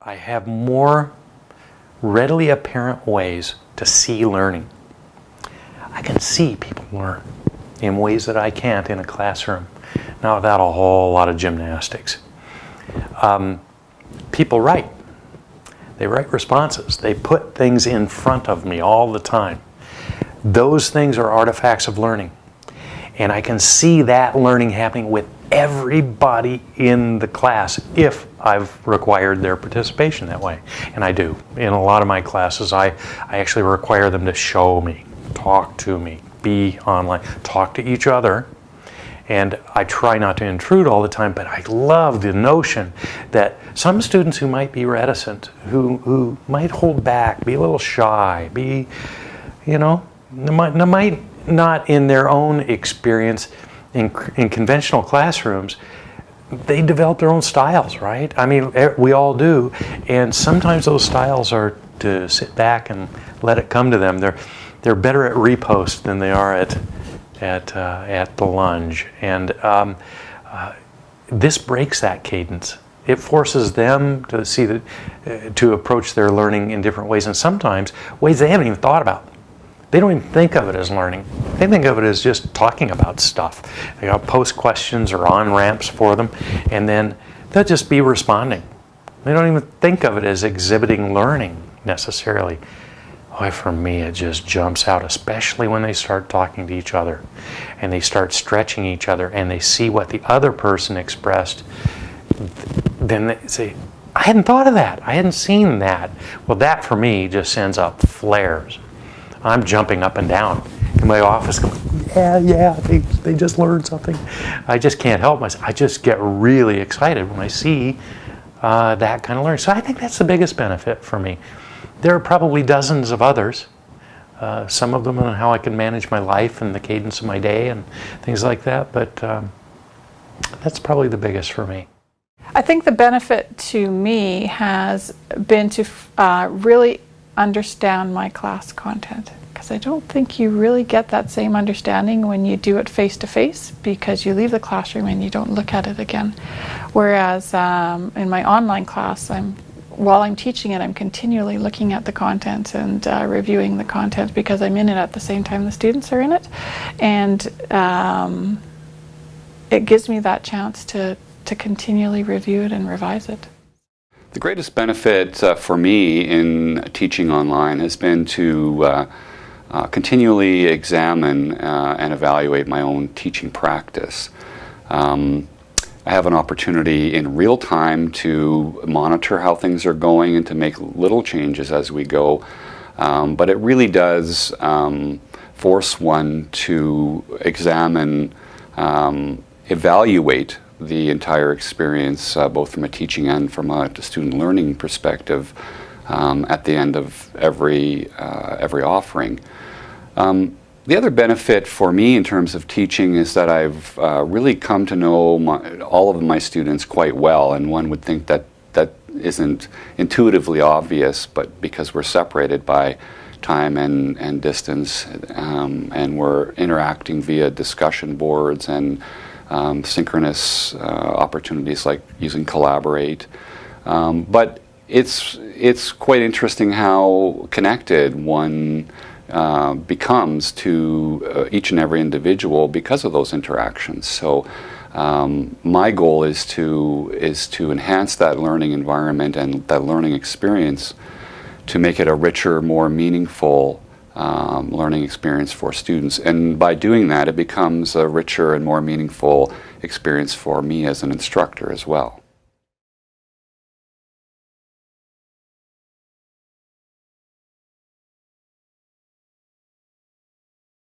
I have more readily apparent ways to see learning. I can see people learn in ways that I can't in a classroom, not without a whole lot of gymnastics. People write. They write responses. They put things in front of me all the time. Those things are artifacts of learning. And I can see that learning happening with everybody in the class if I've required their participation that way. And I do. In a lot of my classes, I actually require them to show me, talk to me, be online, talk to each other. And I try not to intrude all the time, but I love the notion that some students who might be reticent, who might hold back, be a little shy, be, might not in their own experience in conventional classrooms, they develop their own styles, right? I mean, we all do. And sometimes those styles are to sit back and let it come to them. They're better at repost than they are at the lunge, and this breaks that cadence. It forces them to see that, to approach their learning in different ways, and sometimes ways they haven't even thought about. They don't even think of it as learning. They think of it as just talking about stuff. I'll post questions or on-ramps for them, and then they'll just be responding. They don't even think of it as exhibiting learning necessarily. Boy, for me, it just jumps out, especially when they start talking to each other and they start stretching each other and they see what the other person expressed. Then they say, I hadn't thought of that. I hadn't seen that. Well, that for me just sends up flares. I'm jumping up and down in my office going, they just learned something. I just can't help myself. I just get really excited when I see that kind of learning. So I think that's the biggest benefit for me. There are probably dozens of others, some of them on how I can manage my life and the cadence of my day and things like that, but that's probably the biggest for me. I think the benefit to me has been to really understand my class content, because I don't think you really get that same understanding when you do it face-to-face, because you leave the classroom and you don't look at it again. Whereas in my online class, while I'm teaching it, I'm continually looking at the content and reviewing the content, because I'm in it at the same time the students are in it. And it gives me that chance to continually review it and revise it. The greatest benefit for me in teaching online has been to continually examine and evaluate my own teaching practice. I have an opportunity in real time to monitor how things are going and to make little changes as we go. But it really does force one to examine, evaluate the entire experience, both from a teaching and from a student learning perspective, at the end of every offering. The other benefit for me in terms of teaching is that I've really come to know all of my students quite well, and one would think that isn't intuitively obvious, but because we're separated by time and distance, and we're interacting via discussion boards and synchronous opportunities like using Collaborate. But it's quite interesting how connected one becomes to each and every individual because of those interactions. So my goal is to enhance that learning environment and that learning experience to make it a richer, more meaningful learning experience for students. And by doing that, it becomes a richer and more meaningful experience for me as an instructor as well.